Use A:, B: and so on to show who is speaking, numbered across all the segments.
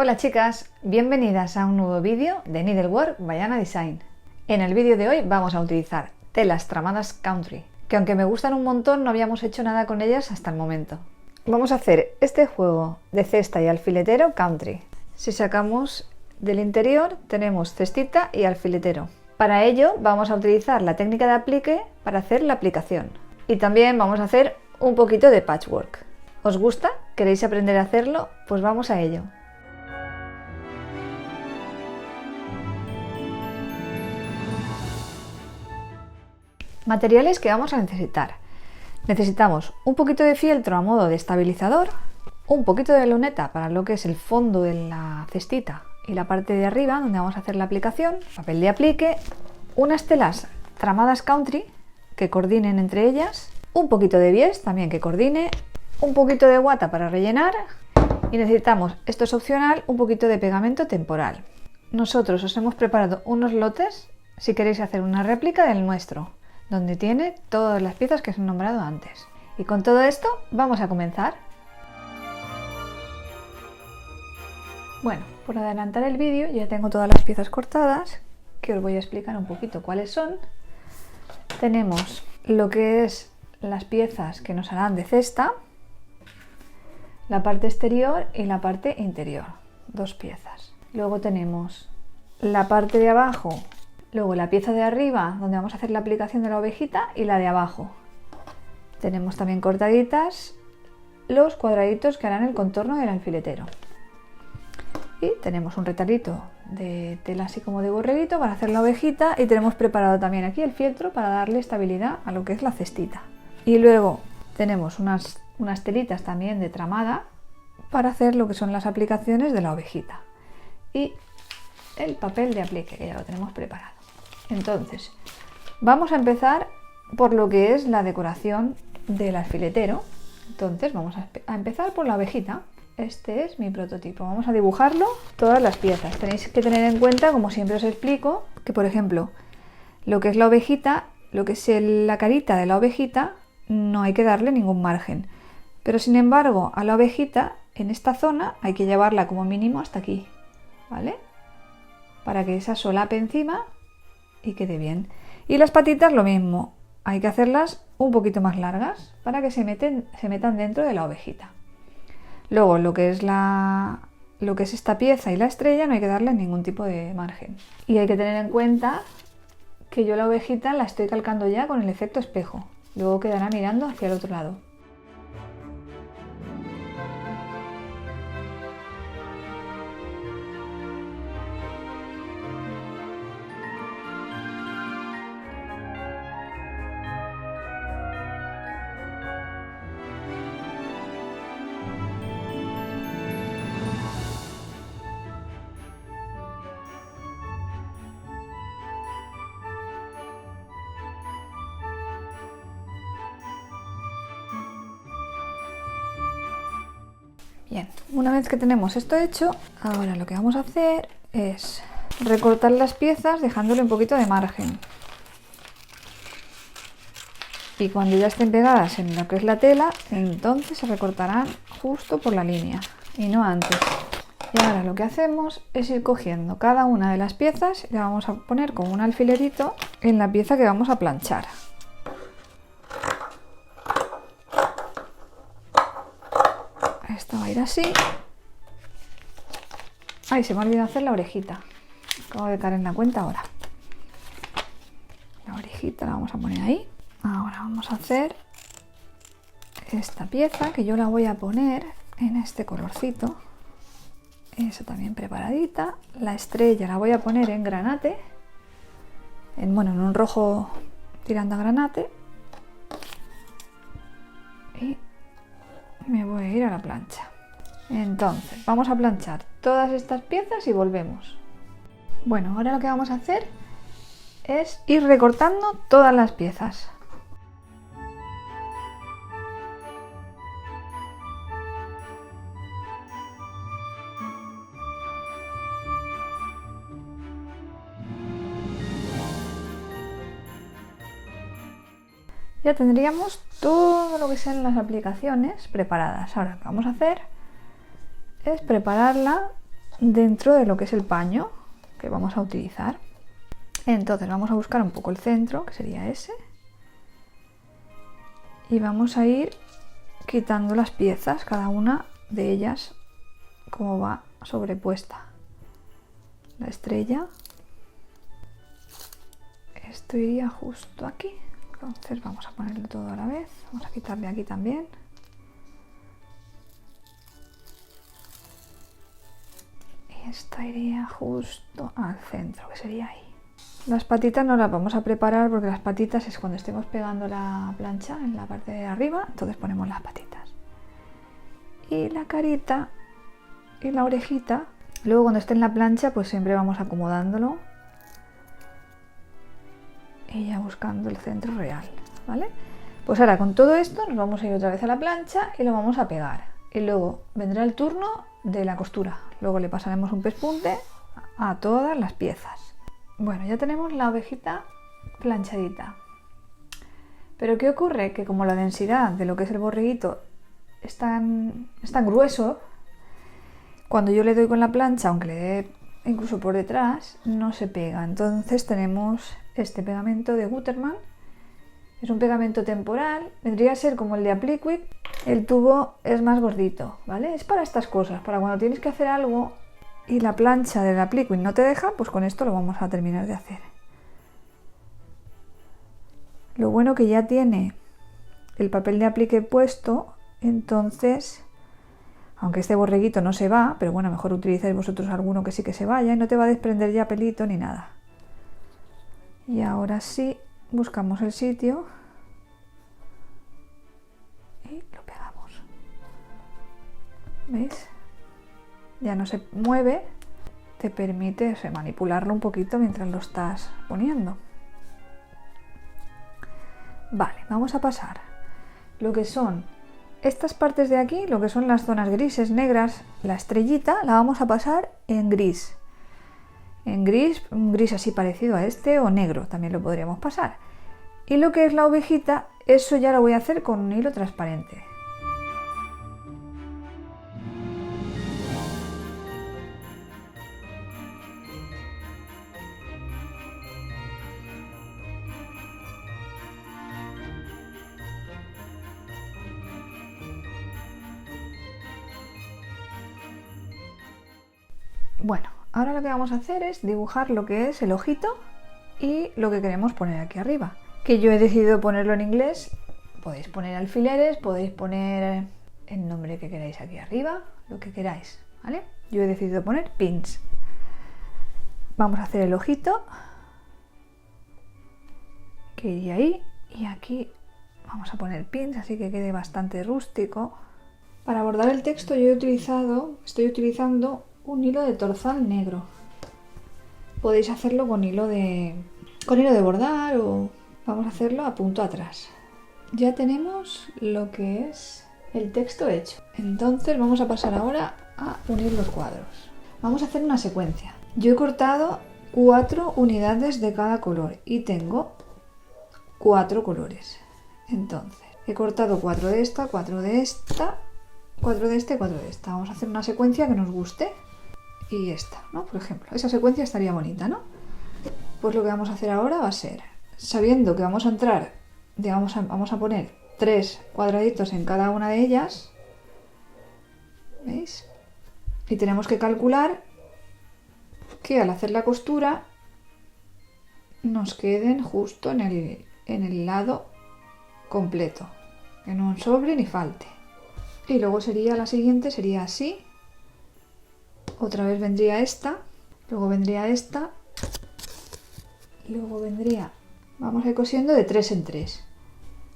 A: Hola chicas, bienvenidas a un nuevo vídeo de Needlework by Anna Design. En el vídeo de hoy vamos a utilizar telas tramadas country, que aunque me gustan un montón no habíamos hecho nada con ellas hasta el momento. Vamos a hacer este juego de cesta y alfiletero country. Si sacamos del interior tenemos cestita y alfiletero. Para ello vamos a utilizar la técnica de aplique para hacer la aplicación. Y también vamos a hacer un poquito de patchwork. ¿Os gusta? ¿Queréis aprender a hacerlo? Pues vamos a ello. Materiales que vamos a necesitar. Necesitamos un poquito de fieltro a modo de estabilizador, un poquito de luneta para lo que es el fondo de la cestita y la parte de arriba donde vamos a hacer la aplicación, papel de aplique, unas telas tramadas country que coordinen entre ellas, un poquito de bies también que coordine, un poquito de guata para rellenar y necesitamos, esto es opcional, un poquito de pegamento temporal. Nosotros os hemos preparado unos lotes si queréis hacer una réplica del nuestro, donde tiene todas las piezas que os he nombrado antes. Y con todo esto vamos a comenzar. Bueno, por adelantar el vídeo ya tengo todas las piezas cortadas, que os voy a explicar un poquito cuáles son. Tenemos lo que es las piezas que nos harán de cesta, la parte exterior y la parte interior, dos piezas. Luego tenemos la parte de abajo, luego la pieza de arriba donde vamos a hacer la aplicación de la ovejita y la de abajo. Tenemos también cortaditas los cuadraditos que harán el contorno del alfiletero. Y tenemos un retallito de tela así como de borreguito para hacer la ovejita y tenemos preparado también aquí el fieltro para darle estabilidad a lo que es la cestita. Y luego tenemos unas telitas también de tramada para hacer lo que son las aplicaciones de la ovejita. Y el papel de aplique que ya lo tenemos preparado. Entonces, vamos a empezar por lo que es la decoración del alfiletero. Entonces vamos a empezar por la ovejita. Este es mi prototipo. Vamos a dibujarlo todas las piezas. Tenéis que tener en cuenta, como siempre os explico, que por ejemplo, lo que es la ovejita, lo que es la carita de la ovejita, no hay que darle ningún margen. Pero sin embargo, a la ovejita, en esta zona, hay que llevarla como mínimo hasta aquí, ¿vale? Para que esa solape encima y quede bien. Y las patitas lo mismo, hay que hacerlas un poquito más largas para que se metan dentro de la ovejita. Luego lo que es esta pieza y la estrella no hay que darle ningún tipo de margen. Y hay que tener en cuenta que yo la ovejita la estoy calcando ya con el efecto espejo. Luego quedará mirando hacia el otro lado. Bien, una vez que tenemos esto hecho, ahora lo que vamos a hacer es recortar las piezas dejándole un poquito de margen. Y cuando ya estén pegadas en lo que es la tela, entonces se recortarán justo por la línea y no antes. Y ahora lo que hacemos es ir cogiendo cada una de las piezas y la vamos a poner con un alfilerito en la pieza que vamos a planchar. Esto va a ir así. Ay, se me ha olvidado hacer la orejita. Acabo de caer en la cuenta ahora. La orejita la vamos a poner ahí. Ahora vamos a hacer esta pieza que yo la voy a poner en este colorcito. Esa también preparadita. La estrella la voy a poner en granate. En un rojo tirando a granate. Y me voy a ir a la plancha. Entonces vamos a planchar todas estas piezas y volvemos. Bueno, ahora lo que vamos a hacer es ir recortando todas las piezas. Ya tendríamos todo lo que sean las aplicaciones preparadas. Ahora lo que vamos a hacer es prepararla dentro de lo que es el paño que vamos a utilizar. Entonces vamos a buscar un poco el centro, que sería ese, y vamos a ir quitando las piezas, cada una de ellas como va sobrepuesta. La estrella, esto iría justo aquí, entonces vamos a ponerlo todo a la vez, vamos a quitarle aquí también. Y esta iría justo al centro, que sería ahí. Las patitas no las vamos a preparar porque las patitas es cuando estemos pegando la plancha en la parte de arriba, entonces ponemos las patitas. Y la carita y la orejita, luego cuando esté en la plancha pues siempre vamos acomodándolo y ya buscando el centro real, ¿vale? Pues ahora con todo esto nos vamos a ir otra vez a la plancha y lo vamos a pegar. Y luego vendrá el turno de la costura. Luego le pasaremos un pespunte a todas las piezas. Bueno, ya tenemos la ovejita planchadita. Pero ¿qué ocurre? Que como la densidad de lo que es el borreguito es tan grueso, cuando yo le doy con la plancha, aunque le dé incluso por detrás, no se pega. Entonces tenemos este pegamento de Gutermann. Es un pegamento temporal, vendría a ser como el de Apliquick. El tubo es más gordito, ¿vale? Es para estas cosas, para cuando tienes que hacer algo y la plancha del Apliquick no te deja, pues con esto lo vamos a terminar de hacer. Lo bueno que ya tiene el papel de aplique puesto, entonces, aunque este borreguito no se va, pero bueno, mejor utilizáis vosotros alguno que sí que se vaya y no te va a desprender ya pelito ni nada. Y ahora sí, buscamos el sitio y lo pegamos. ¿Veis? Ya no se mueve, te permite manipularlo un poquito mientras lo estás poniendo. Vale, vamos a pasar lo que son estas partes de aquí, lo que son las zonas grises, negras, la estrellita, la vamos a pasar en gris. En gris, un gris así parecido a este, o negro, también lo podríamos pasar. Y lo que es la ovejita, eso ya lo voy a hacer con un hilo transparente. Bueno, ahora lo que vamos a hacer es dibujar lo que es el ojito y lo que queremos poner aquí arriba. Que yo he decidido ponerlo en inglés, podéis poner alfileres, podéis poner el nombre que queráis aquí arriba, lo que queráis, ¿vale? Yo he decidido poner pins. Vamos a hacer el ojito, que iría ahí, y aquí vamos a poner pins, así que quede bastante rústico. Para bordar el texto yo estoy utilizando un hilo de torzal negro. Podéis hacerlo con hilo de bordar o vamos a hacerlo a punto atrás. Ya tenemos lo que es el texto hecho. Entonces vamos a pasar ahora a unir los cuadros. Vamos a hacer una secuencia. Yo he cortado 4 unidades de cada color y tengo 4 colores. Entonces he cortado 4 de esta, 4 de esta, 4 de esta y 4 de esta. Vamos a hacer una secuencia que nos guste. Y esta, ¿no? Por ejemplo, esa secuencia estaría bonita, ¿no? Pues lo que vamos a hacer ahora va a ser, sabiendo que vamos a entrar, vamos a poner 3 cuadraditos en cada una de ellas, ¿veis? Y tenemos que calcular que al hacer la costura nos queden justo en el lado completo, que no sobre ni falte. Y luego la siguiente sería así. Otra vez vendría esta, luego vendría esta, luego vendría, vamos a ir cosiendo de 3 en 3.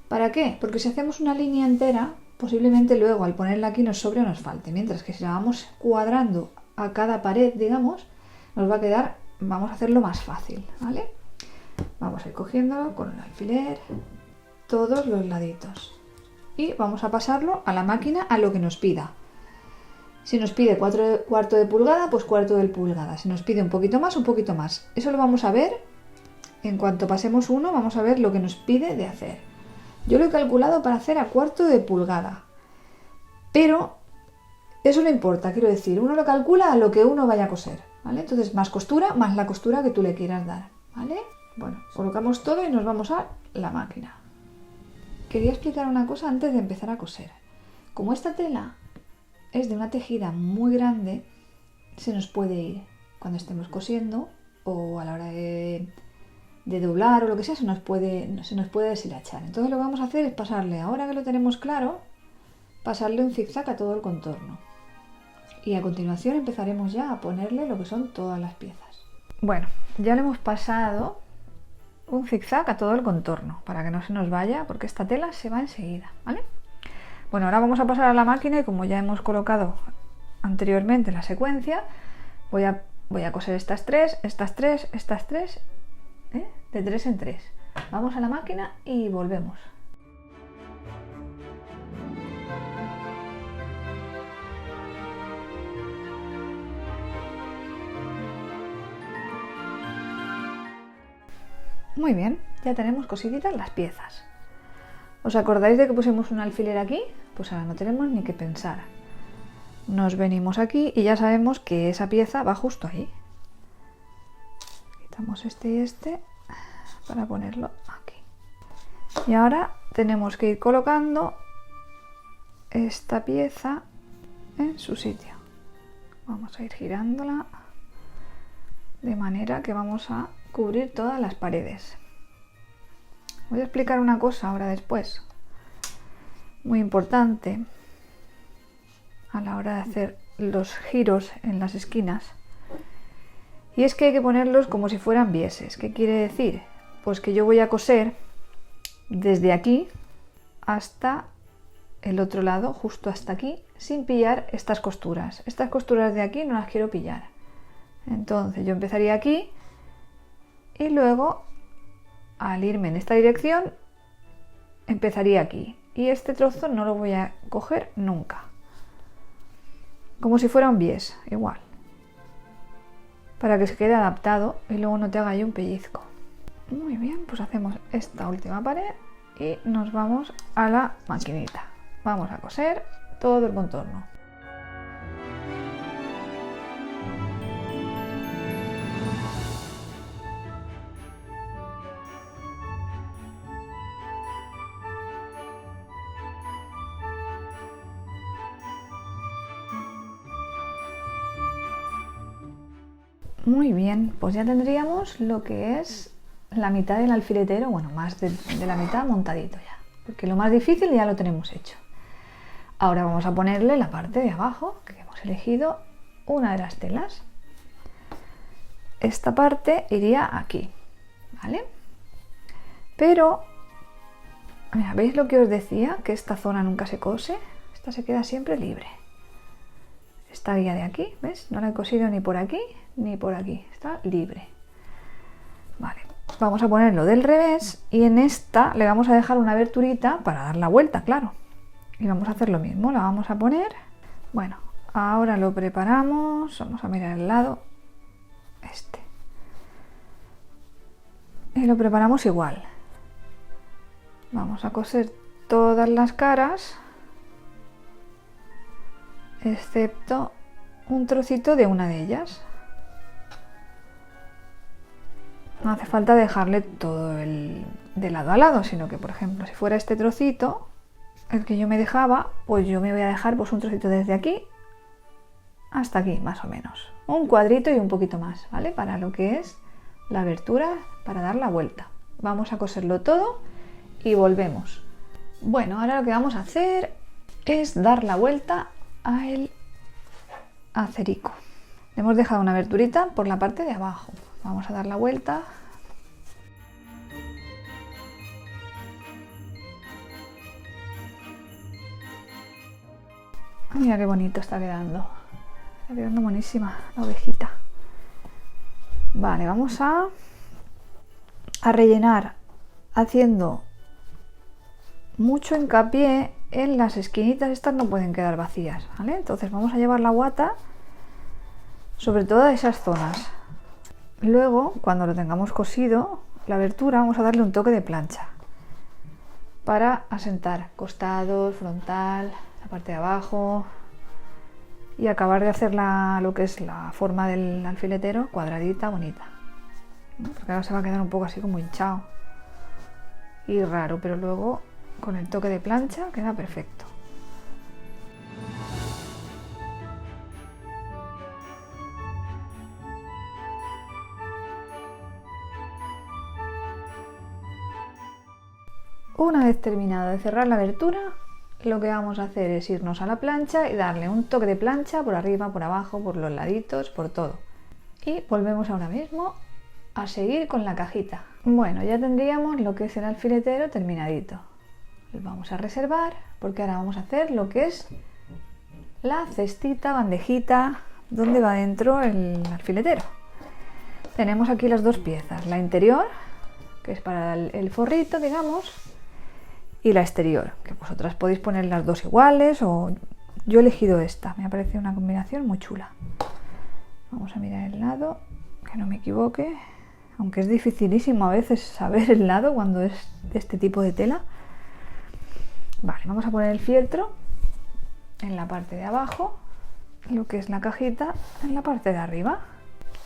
A: ¿Para qué? Porque si hacemos una línea entera, posiblemente luego al ponerla aquí nos sobre o nos falte, mientras que si la vamos cuadrando a cada pared, digamos, nos va a quedar, vamos a hacerlo más fácil, ¿vale? Vamos a ir cogiéndolo con el alfiler, todos los laditos, y vamos a pasarlo a la máquina a lo que nos pida. Si nos pide cuarto de pulgada, pues cuarto de pulgada. Si nos pide un poquito más, un poquito más. Eso lo vamos a ver en cuanto pasemos uno, vamos a ver lo que nos pide de hacer. Yo lo he calculado para hacer a cuarto de pulgada. Pero Eso no importa, quiero decir, uno lo calcula a lo que uno vaya a coser, ¿vale? Entonces, más costura, más la costura que tú le quieras dar, ¿vale? Bueno, colocamos todo y nos vamos a la máquina. Quería explicar una cosa antes de empezar a coser. Como esta tela es de una tejida muy grande, se nos puede ir cuando estemos cosiendo o a la hora de doblar o lo que sea, se nos puede deshilachar. Entonces lo que vamos a hacer es pasarle, ahora que lo tenemos claro, pasarle un zigzag a todo el contorno. Y a continuación empezaremos ya a ponerle lo que son todas las piezas. Bueno, ya le hemos pasado un zigzag a todo el contorno para que no se nos vaya, porque esta tela se va enseguida, ¿vale? Bueno, ahora vamos a pasar a la máquina y como ya hemos colocado anteriormente la secuencia, voy a coser estas tres, de 3 en 3. Vamos a la máquina y volvemos. Muy bien, ya tenemos cosiditas las piezas. ¿Os acordáis de que pusimos un alfiler aquí? Pues ahora no tenemos ni que pensar. Nos venimos aquí y ya sabemos que esa pieza va justo ahí. Quitamos este y este para ponerlo aquí. Y ahora tenemos que ir colocando esta pieza en su sitio. Vamos a ir girándola de manera que vamos a cubrir todas las paredes. Voy a explicar una cosa ahora después, muy importante a la hora de hacer los giros en las esquinas, y es que hay que ponerlos como si fueran bieses. ¿Qué quiere decir? Pues que yo voy a coser desde aquí hasta el otro lado, justo hasta aquí, sin pillar estas costuras. Estas costuras de aquí no las quiero pillar. Entonces yo empezaría aquí y luego, al irme en esta dirección, empezaría aquí. Y este trozo no lo voy a coger nunca. Como si fuera un bies, igual. Para que se quede adaptado y luego no te haga ahí un pellizco. Muy bien, pues hacemos esta última pared y nos vamos a la maquinita. Vamos a coser todo el contorno. Muy bien, pues ya tendríamos lo que es la mitad del alfiletero, bueno, más de la mitad montadito ya, porque lo más difícil ya lo tenemos hecho. Ahora vamos a ponerle la parte de abajo, que hemos elegido una de las telas. Esta parte iría aquí, ¿vale? Pero, mira, ¿veis lo que os decía? Que esta zona nunca se cose, esta se queda siempre libre. Esta guía de aquí, ¿ves? No la he cosido ni por aquí ni por aquí, está libre. Vale, vamos a ponerlo del revés y en esta le vamos a dejar una aberturita para dar la vuelta, claro. Y vamos a hacer lo mismo, la vamos a poner. Bueno, ahora lo preparamos, vamos a mirar el lado este. Y lo preparamos igual. Vamos a coser todas las caras, excepto un trocito de una de ellas. No hace falta dejarle todo de lado a lado, sino que, por ejemplo, si fuera este trocito, el que yo me dejaba, pues yo me voy a dejar pues un trocito desde aquí hasta aquí, más o menos. Un cuadrito y un poquito más, ¿vale? Para lo que es la abertura, para dar la vuelta. Vamos a coserlo todo y volvemos. Bueno, ahora lo que vamos a hacer es dar la vuelta al acerico. Le hemos dejado una aberturita por la parte de abajo. Vamos a dar la vuelta. Mira qué bonito está quedando. Está quedando buenísima la ovejita. Vale, vamos a rellenar haciendo mucho hincapié en las esquinitas. Estas no pueden quedar vacías, ¿vale? Entonces vamos a llevar la guata sobre todas esas zonas. Luego, cuando lo tengamos cosido, la abertura, vamos a darle un toque de plancha para asentar costados, frontal, la parte de abajo. y acabar de hacer lo que es la forma del alfiletero cuadradita, bonita, ¿no? Porque ahora se va a quedar un poco así como hinchado y raro, pero luego con el toque de plancha queda perfecto. Una vez terminado de cerrar la abertura, lo que vamos a hacer es irnos a la plancha y darle un toque de plancha por arriba, por abajo, por los laditos, por todo. Y volvemos ahora mismo a seguir con la cajita. Bueno, ya tendríamos lo que es el alfiletero terminadito. Lo vamos a reservar porque ahora vamos a hacer lo que es la cestita, bandejita, donde va dentro el alfiletero. Tenemos aquí las dos piezas, la interior, que es para el forrito, digamos, y la exterior, que vosotras podéis poner las dos iguales, o yo he elegido esta, me ha parecido una combinación muy chula. Vamos a mirar el lado, que no me equivoque, aunque es dificilísimo a veces saber el lado cuando es de este tipo de tela. Vale, vamos a poner el fieltro en la parte de abajo, lo que es la cajita en la parte de arriba.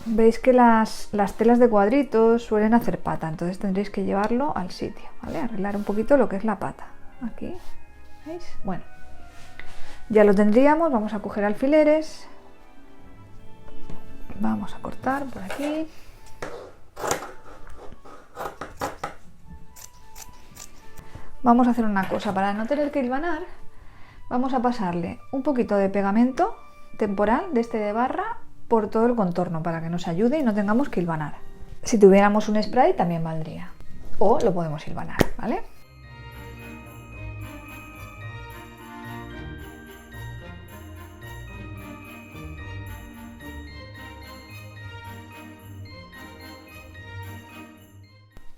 A: Veis que las telas de cuadritos suelen hacer pata, entonces tendréis que llevarlo al sitio, ¿vale? Arreglar un poquito lo que es la pata. Aquí, ¿veis? Bueno, ya lo tendríamos, vamos a coger alfileres, vamos a cortar por aquí. Vamos a hacer una cosa, para no tener que hilvanar, vamos a pasarle un poquito de pegamento temporal, de este de barra, por todo el contorno para que nos ayude y no tengamos que hilvanar. Si tuviéramos un spray también valdría, o lo podemos hilvanar, ¿vale?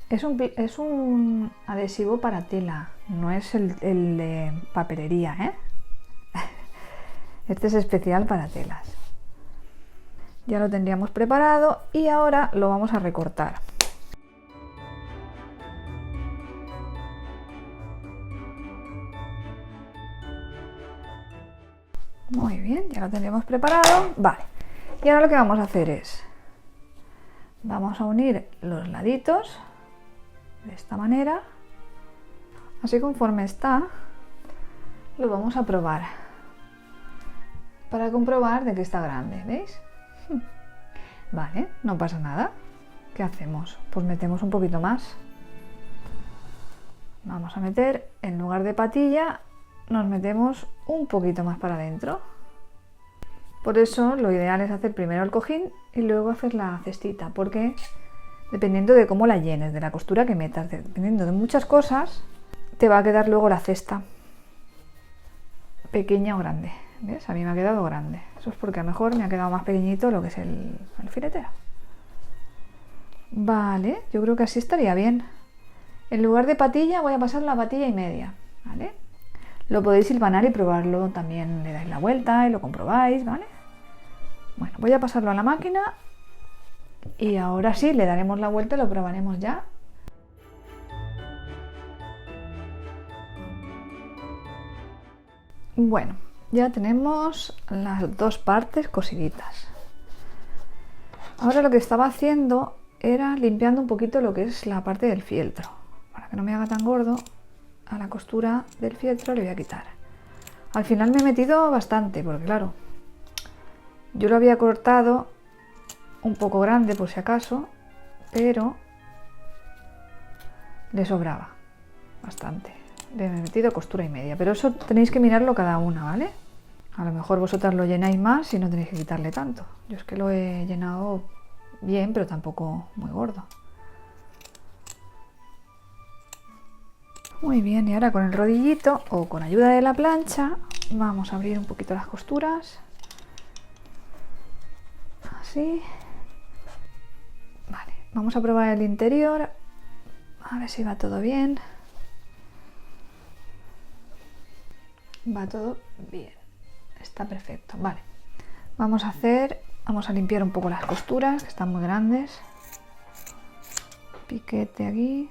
A: Es un adhesivo para tela, no es el de papelería, ¿eh? Este es especial para telas. Ya lo tendríamos preparado y ahora lo vamos a recortar. Muy bien, ya lo tendríamos preparado. Vale, y ahora lo que vamos a hacer es, vamos a unir los laditos de esta manera, así conforme está, lo vamos a probar para comprobar de que está grande, ¿veis? Vale, no pasa nada. ¿Qué hacemos? Pues metemos un poquito más. Vamos a meter, en lugar de patilla, nos metemos un poquito más para adentro. Por eso lo ideal es hacer primero el cojín y luego hacer la cestita, porque dependiendo de cómo la llenes, de la costura que metas, dependiendo de muchas cosas, te va a quedar luego la cesta pequeña o grande. ¿Ves? A mí me ha quedado grande. Eso es porque a lo mejor me ha quedado más pequeñito lo que es el alfiletero. Vale, yo creo que así estaría bien. En lugar de patilla voy a pasar la patilla y media, ¿vale? Lo podéis hilvanar y probarlo, también le dais la vuelta y lo comprobáis, ¿vale? Bueno, voy a pasarlo a la máquina y ahora sí le daremos la vuelta y lo probaremos ya. Bueno, ya tenemos las dos partes cosiditas. Ahora lo que estaba haciendo era limpiando un poquito lo que es la parte del fieltro. Para que no me haga tan gordo, a la costura del fieltro le voy a quitar. Al final me he metido bastante, porque claro, yo lo había cortado un poco grande por si acaso, pero le sobraba bastante. Le he metido costura y media, pero eso tenéis que mirarlo cada una, ¿vale? A lo mejor vosotras lo llenáis más y no tenéis que quitarle tanto. Yo es que lo he llenado bien, pero tampoco muy gordo. Muy bien, y ahora con el rodillito o con ayuda de la plancha vamos a abrir un poquito las costuras. Así. Vale, vamos a probar el interior. A ver si va todo bien. Va todo bien. Está perfecto. Vale. Vamos a limpiar un poco las costuras, que están muy grandes. Piquete aquí.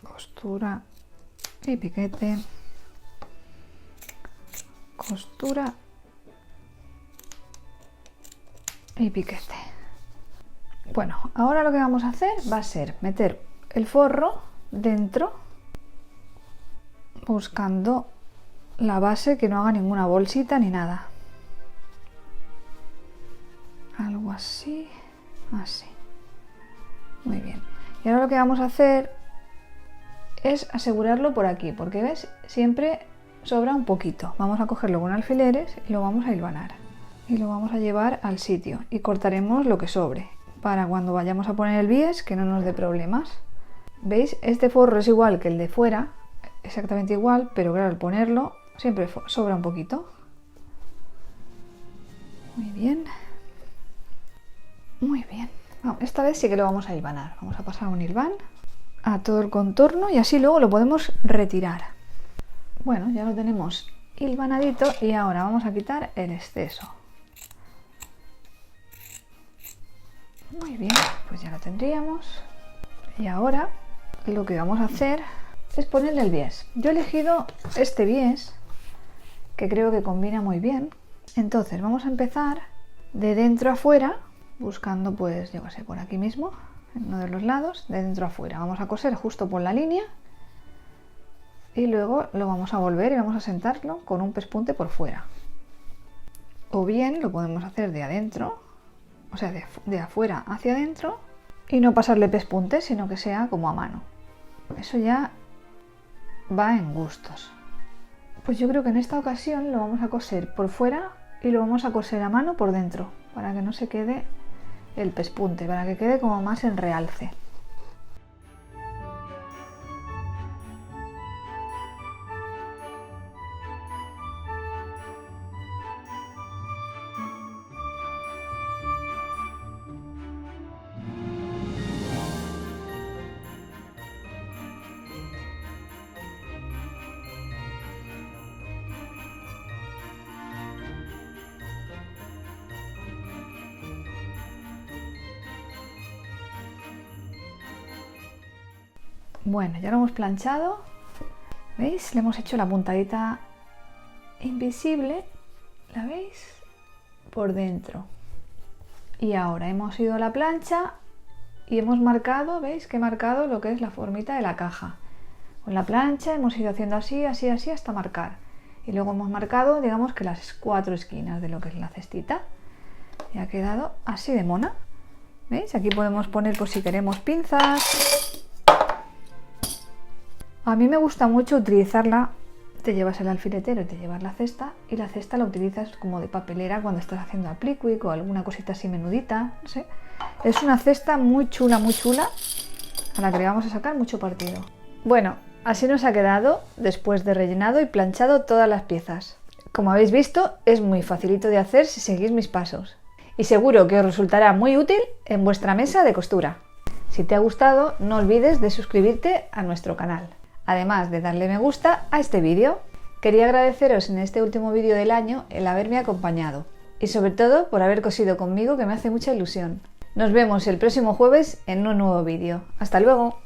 A: Costura y piquete. costura y piquete. Bueno, ahora lo que vamos a hacer va a ser meter el forro dentro, buscando la base que no haga ninguna bolsita ni nada. Algo así, así. Muy bien. Y ahora lo que vamos a hacer es asegurarlo por aquí, porque ves, siempre sobra un poquito. Vamos a cogerlo con alfileres y lo vamos a hilvanar. Y lo vamos a llevar al sitio y cortaremos lo que sobre para cuando vayamos a poner el bies que no nos dé problemas. ¿Veis? Este forro es igual que el de fuera, exactamente igual, pero claro, al ponerlo siempre sobra un poquito. Muy bien. Muy bien. Esta vez sí que lo vamos a hilvanar. Vamos a pasar un hilván a todo el contorno y así luego lo podemos retirar. Bueno, ya lo tenemos hilvanadito y ahora vamos a quitar el exceso. Muy bien, pues ya lo tendríamos. Y ahora lo que vamos a hacer es ponerle el bies. Yo he elegido este bies que creo que combina muy bien. Entonces vamos a empezar de dentro a fuera, buscando pues yo qué sé, por aquí mismo, en uno de los lados, de dentro a fuera. Vamos a coser justo por la línea y luego lo vamos a volver y vamos a sentarlo con un pespunte por fuera. O bien lo podemos hacer de adentro, o sea, de afuera hacia adentro y no pasarle pespunte, sino que sea como a mano. Eso ya va en gustos. Pues yo creo que en esta ocasión lo vamos a coser por fuera y lo vamos a coser a mano por dentro, para que no se quede el pespunte, para que quede como más en realce. Bueno, ya lo hemos planchado, ¿veis? Le hemos hecho la puntadita invisible, ¿la veis? Por dentro. Y ahora hemos ido a la plancha y hemos marcado, ¿veis? Que he marcado lo que es la formita de la caja. Con la plancha hemos ido haciendo así, así, así hasta marcar. Y luego hemos marcado, digamos que las 4 esquinas de lo que es la cestita. Y ha quedado así de mona. ¿Veis? Aquí podemos poner, pues si queremos, pinzas. A mí me gusta mucho utilizarla, te llevas el alfiletero y te llevas la cesta, y la cesta la utilizas como de papelera cuando estás haciendo apliquic o alguna cosita así menudita, no sé. Es una cesta muy chula, a la que le vamos a sacar mucho partido. Bueno, así nos ha quedado después de rellenado y planchado todas las piezas. Como habéis visto, es muy facilito de hacer si seguís mis pasos. Y seguro que os resultará muy útil en vuestra mesa de costura. Si te ha gustado, no olvides de suscribirte a nuestro canal. Además de darle me gusta a este vídeo. Quería agradeceros en este último vídeo del año el haberme acompañado y sobre todo por haber cosido conmigo, que me hace mucha ilusión. Nos vemos el próximo jueves en un nuevo vídeo. ¡Hasta luego!